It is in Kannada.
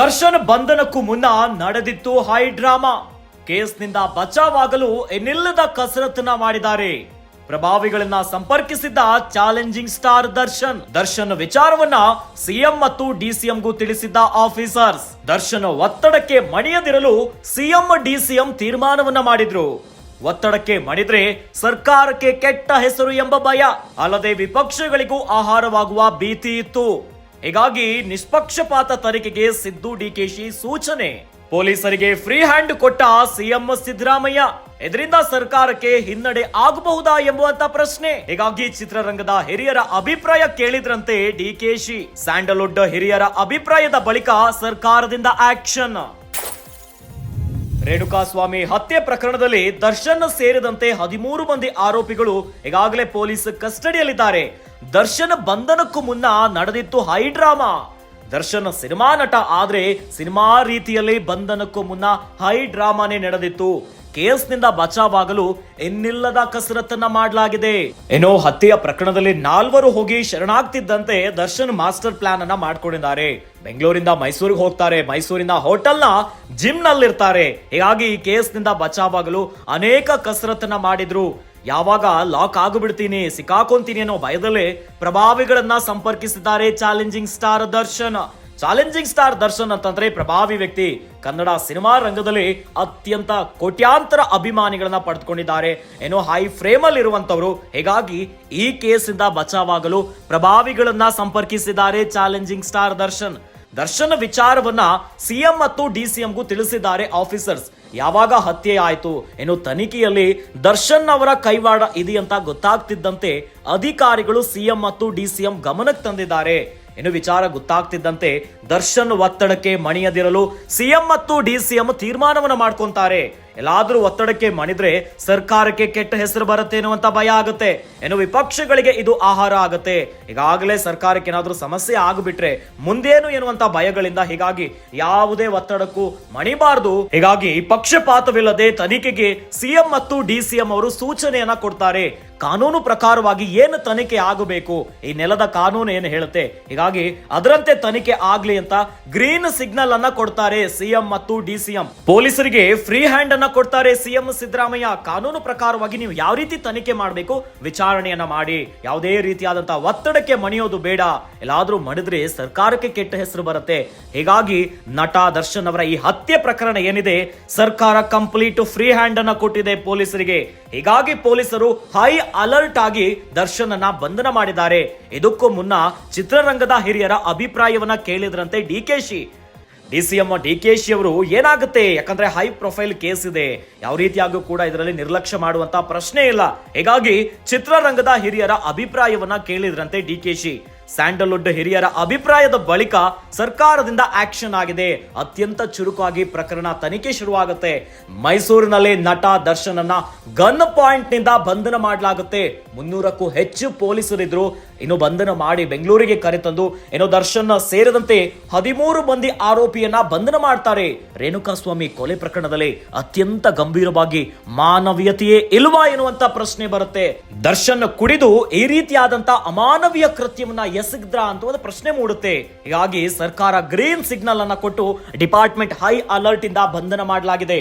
ದರ್ಶನ್ ಬಂಧನಕ್ಕೂ ಮುನ್ನ ನಡೆದಿತ್ತು ಹೈ ಡ್ರಾಮಾ. ಕೇಸ್ನಿಂದ ಬಚಾವಾಗಲು ಎನ್ನಿಲ್ಲದ ಕಸರತ್ತನ್ನ ಮಾಡಿದ್ದಾರೆ. ಪ್ರಭಾವಿಗಳನ್ನ ಸಂಪರ್ಕಿಸಿದ್ದ ಚಾಲೆಂಜಿಂಗ್ ಸ್ಟಾರ್ ದರ್ಶನ್ ವಿಚಾರವನ್ನ ಸಿಎಂ ಮತ್ತು ಡಿಸಿಎಂಗೂ ತಿಳಿಸಿದ್ದ ಆಫೀಸರ್ಸ್. ದರ್ಶನ್ ಒತ್ತಡಕ್ಕೆ ಮಣಿಯದಿರಲು ಸಿಎಂ ಡಿಸಿಎಂ ತೀರ್ಮಾನವನ್ನ ಮಾಡಿದ್ರು. ಒತ್ತಡಕ್ಕೆ ಮಣಿದ್ರೆ ಸರ್ಕಾರಕ್ಕೆ ಕೆಟ್ಟ ಹೆಸರು ಎಂಬ ಭಯ, ಅಲ್ಲದೆ ವಿಪಕ್ಷಗಳಿಗೂ ಆಹಾರವಾಗುವ ಭೀತಿ ಇತ್ತು. ಹೀಗಾಗಿ ನಿಷ್ಪಕ್ಷಪಾತ ತನಿಖೆಗೆ ಸಿದ್ದು ಡಿಕೆಶಿ ಸೂಚನೆ. ಪೊಲೀಸರಿಗೆ ಫ್ರೀ ಹ್ಯಾಂಡ್ ಕೊಟ್ಟ ಸಿಎಂ ಸಿದ್ದರಾಮಯ್ಯ. ಇದರಿಂದ ಸರ್ಕಾರಕ್ಕೆ ಹಿನ್ನಡೆ ಆಗಬಹುದಾ ಎಂಬುವಂತ ಪ್ರಶ್ನೆ. ಹೀಗಾಗಿ ಚಿತ್ರರಂಗದ ಹಿರಿಯರ ಅಭಿಪ್ರಾಯ ಕೇಳಿದ್ರಂತೆ ಡಿಕೆಶಿ. ಸ್ಯಾಂಡಲ್ವುಡ್ ಹಿರಿಯರ ಅಭಿಪ್ರಾಯದ ಬಳಿಕ ಸರ್ಕಾರದಿಂದ ಆಕ್ಷನ್. ರೇಣುಕಾಸ್ವಾಮಿ ಹತ್ಯೆ ಪ್ರಕರಣದಲ್ಲಿ ದರ್ಶನ್ ಸೇರಿದಂತೆ 13 ಮಂದಿ ಆರೋಪಿಗಳು ಈಗಾಗಲೇ ಪೊಲೀಸ್ ಕಸ್ಟಡಿಯಲ್ಲಿದ್ದಾರೆ. ದರ್ಶನ್ ಬಂಧನಕ್ಕೂ ಮುನ್ನ ನಡೆದಿತ್ತು ಹೈ ಡ್ರಾಮಾ. ದರ್ಶನ್ ಸಿನಿಮಾ ನಟ ಆದ್ರೆ ಸಿನಿಮಾ ರೀತಿಯಲ್ಲಿ ಬಂಧನಕ್ಕೂ ಮುನ್ನ ಹೈ ಡ್ರಾಮಾನೇ ನಡೆದಿತ್ತು. ಕೇಸ್ನಿಂದ ಬಚಾವಾಗಲು ಎನ್ನಿಲ್ಲದ ಕಸರತ್ತನ್ನ ಮಾಡಲಾಗಿದೆ. ಏನೋ ಹತ್ಯೆಯ ಪ್ರಕರಣದಲ್ಲಿ 4 ಹೋಗಿ ಶರಣಾಗ್ತಿದ್ದಂತೆ ದರ್ಶನ್ ಮಾಸ್ಟರ್ ಪ್ಲಾನ್ ಅನ್ನ ಮಾಡ್ಕೊಂಡಿದ್ದಾರೆ. ಬೆಂಗಳೂರಿಂದ ಮೈಸೂರಿಗೆ ಹೋಗ್ತಾರೆ, ಮೈಸೂರಿನ ಹೋಟೆಲ್ನ ಜಿಮ್ ನಲ್ಲಿರ್ತಾರೆ. ಹೀಗಾಗಿ ಈ ಕೇಸ್ನಿಂದ ಬಚಾವಾಗಲು ಅನೇಕ ಕಸರತ್ತನ್ನ ಮಾಡಿದ್ರು. ಯಾವಾಗ ಲಾಕ್ ಆಗಿಬಿಡ್ತೀನಿ, ಸಿಕ್ಕಾಕೊಂತೀನಿ ಅನ್ನೋ ಭಯದಲ್ಲೇ ಪ್ರಭಾವಿಗಳನ್ನ ಸಂಪರ್ಕಿಸಿದ್ದಾರೆ ಚಾಲೆಂಜಿಂಗ್ ಸ್ಟಾರ್ ದರ್ಶನ್ ಅಂತಂದ್ರೆ ಪ್ರಭಾವಿ ವ್ಯಕ್ತಿ. ಕನ್ನಡ ಸಿನಿಮಾ ರಂಗದಲ್ಲಿ ಅತ್ಯಂತ ಕೋಟ್ಯಾಂತರ ಅಭಿಮಾನಿಗಳನ್ನ ಪಡೆದುಕೊಂಡಿದ್ದಾರೆ. ಏನೋ ಹೈ ಫ್ರೇಮ್ ಅಲ್ಲಿ ಇರುವಂತವರು. ಹೀಗಾಗಿ ಈ ಕೇಸಿಂದ ಬಚಾವಾಗಲು ಪ್ರಭಾವಿಗಳನ್ನ ಸಂಪರ್ಕಿಸಿದ್ದಾರೆ ಚಾಲೆಂಜಿಂಗ್ ಸ್ಟಾರ್ ದರ್ಶನ್ ವಿಚಾರವನ್ನ ಸಿಎಂ ಮತ್ತು ಡಿಸಿಎಂಗೂ ತಿಳಿಸಿದ್ದಾರೆ ಆಫೀಸರ್ಸ್. ಯಾವಾಗ ಹತ್ಯೆ ಆಯ್ತು, ಏನು ತನಿಖೆಯಲ್ಲಿ ದರ್ಶನ್ ಅವರ ಕೈವಾಡ ಇದೆಯಂತ ಗೊತ್ತಾಗ್ತಿದ್ದಂತೆ ಅಧಿಕಾರಿಗಳು ಸಿಎಂ ಮತ್ತು ಡಿಸಿಎಂ ಗಮನಕ್ಕೆ ತಂದಿದ್ದಾರೆ. ಇನ್ನು ವಿಚಾರ ಗೊತ್ತಾಗ್ತಿದ್ದಂತೆ ದರ್ಶನ್ ಒತ್ತಡಕ್ಕೆ ಮಣಿಯದಿರಲು ಸಿಎಂ ಮತ್ತು ಡಿಸಿಎಂ ತೀರ್ಮಾನವನ್ನ ಮಾಡ್ಕೊಂತಾರೆ. ಎಲ್ಲಾದ್ರೂ ಒತ್ತಡಕ್ಕೆ ಮಣಿದ್ರೆ ಸರ್ಕಾರಕ್ಕೆ ಕೆಟ್ಟ ಹೆಸರು ಬರುತ್ತೆ ಎನ್ನುವಂತ ಭಯ ಆಗುತ್ತೆ. ಏನು ವಿಪಕ್ಷಗಳಿಗೆ ಇದು ಆಹಾರ ಆಗುತ್ತೆ. ಈಗಾಗಲೇ ಸರ್ಕಾರಕ್ಕೆ ಏನಾದ್ರೂ ಸಮಸ್ಯೆ ಆಗಿಬಿಟ್ರೆ ಮುಂದೇನು ಎನ್ನುವಂತ ಭಯಗಳಿಂದ ಹೀಗಾಗಿ ಯಾವುದೇ ಒತ್ತಡಕ್ಕೂ ಮಣಿಬಾರದು. ಹೀಗಾಗಿ ಪಕ್ಷಪಾತವಿಲ್ಲದೆ ತನಿಖೆಗೆ ಸಿಎಂ ಮತ್ತು ಡಿಸಿಎಂ ಅವರು ಸೂಚನೆಯನ್ನ ಕೊಡ್ತಾರೆ. ಕಾನೂನು ಪ್ರಕಾರವಾಗಿ ಏನು ತನಿಖೆ ಆಗಬೇಕು, ಈ ನೆಲದ ಕಾನೂನು ಏನು ಹೇಳುತ್ತೆ, ಹೀಗಾಗಿ ಅದರಂತೆ ತನಿಖೆ ಆಗ್ಲಿ ಅಂತ ಗ್ರೀನ್ ಸಿಗ್ನಲ್ ಅನ್ನ ಕೊಡ್ತಾರೆ ಸಿಎಂ ಮತ್ತು ಡಿಸಿಎಂ. ಪೊಲೀಸರಿಗೆ ಫ್ರೀ ಹ್ಯಾಂಡ್ ಅನ್ನ ಕೊಡ್ತಾರೆ ಸಿಎಂ ಸಿದ್ದರಾಮಯ್ಯ. ಕಾನೂನು ಪ್ರಕಾರವಾಗಿ ನೀವು ಯಾವ ರೀತಿ ತನಿಖೆ ಮಾಡಬೇಕು ವಿಚಾರಣೆಯನ್ನ ಮಾಡಿ, ಯಾವುದೇ ರೀತಿಯಾದಂತಹ ಒತ್ತಡಕ್ಕೆ ಮಣಿಯೋದು ಬೇಡ. ಎಲ್ಲಾದ್ರೂ ಮಣಿದ್ರೆ ಸರ್ಕಾರಕ್ಕೆ ಕೆಟ್ಟ ಹೆಸರು ಬರುತ್ತೆ. ಹೀಗಾಗಿ ನಟ ದರ್ಶನ್ ಅವರ ಈ ಹತ್ಯೆ ಪ್ರಕರಣ ಏನಿದೆ, ಸರ್ಕಾರ ಕಂಪ್ಲೀಟ್ ಫ್ರೀ ಹ್ಯಾಂಡ್ ಅನ್ನ ಕೊಟ್ಟಿದೆ ಪೊಲೀಸರಿಗೆ. ಹೀಗಾಗಿ ಪೊಲೀಸರು ಹೈ ಅಲರ್ಟ್ ಆಗಿ ದರ್ಶನ್ ಅನ್ನ ಬಂಧನ ಮಾಡಿದ್ದಾರೆ. ಇದಕ್ಕೂ ಮುನ್ನ ಚಿತ್ರರಂಗದ ಹಿರಿಯರ ಅಭಿಪ್ರಾಯವನ್ನ ಕೇಳಿದ್ರಂತೆ ಡಿಕೆಶಿ ಅವರು. ಏನಾಗುತ್ತೆ, ಯಾಕಂದ್ರೆ ಹೈ ಪ್ರೊಫೈಲ್ ಕೇಸ್ ಇದೆ, ಯಾವ ರೀತಿಯಾಗೂ ಕೂಡ ಇದರಲ್ಲಿ ನಿರ್ಲಕ್ಷ್ಯ ಮಾಡುವಂತ ಪ್ರಶ್ನೆ ಇಲ್ಲ. ಹೀಗಾಗಿ ಚಿತ್ರರಂಗದ ಹಿರಿಯರ ಅಭಿಪ್ರಾಯವನ್ನ ಕೇಳಿದ್ರಂತೆ ಡಿಕೆಶಿ. ಸ್ಯಾಂಡಲ್ವುಡ್ ಹಿರಿಯರ ಅಭಿಪ್ರಾಯದ ಬಳಿಕ ಸರ್ಕಾರದಿಂದ ಆಕ್ಷನ್ ಆಗಿದೆ. ಅತ್ಯಂತ ಚುರುಕಾಗಿ ಪ್ರಕರಣ ತನಿಖೆ ಶುರುವಾಗುತ್ತೆ. ಮೈಸೂರಿನಲ್ಲಿ ನಟ ದರ್ಶನ್ ಅನ್ನ ಗನ್ ಪಾಯಿಂಟ್ ನಿಂದ ಬಂಧನ ಮಾಡಲಾಗುತ್ತೆ. 300ಕ್ಕೂ ಹೆಚ್ಚು ಪೊಲೀಸರಿದ್ರು. ಇನ್ನು ಬಂಧನ ಮಾಡಿ ಬೆಂಗಳೂರಿಗೆ ಕರೆತಂದು ಏನೋ ದರ್ಶನ್ ಸೇರಿದಂತೆ 13 ಮಂದಿ ಆರೋಪಿಯನ್ನ ಬಂಧನ ಮಾಡ್ತಾರೆ. ರೇಣುಕಾಸ್ವಾಮಿ ಕೊಲೆ ಪ್ರಕರಣದಲ್ಲಿ ಅತ್ಯಂತ ಗಂಭೀರವಾಗಿ ಮಾನವೀಯತೆಯೇ ಇಲ್ವಾ ಎನ್ನುವಂತ ಪ್ರಶ್ನೆ ಬರುತ್ತೆ. ದರ್ಶನ್ ಕುಡಿದು ಈ ರೀತಿಯಾದಂತ ಅಮಾನವೀಯ ಕೃತ್ಯವನ್ನ ಎಸಗಿದ್ರ ಅಂತ ಒಂದು ಪ್ರಶ್ನೆ ಮೂಡುತ್ತೆ. ಹೀಗಾಗಿ ಸರ್ಕಾರ ಗ್ರೀನ್ ಸಿಗ್ನಲ್ ಅನ್ನ ಕೊಟ್ಟು ಡಿಪಾರ್ಟ್ಮೆಂಟ್ ಹೈ ಅಲರ್ಟ್ ಇಂದ ಬಂಧನ ಮಾಡಲಾಗಿದೆ.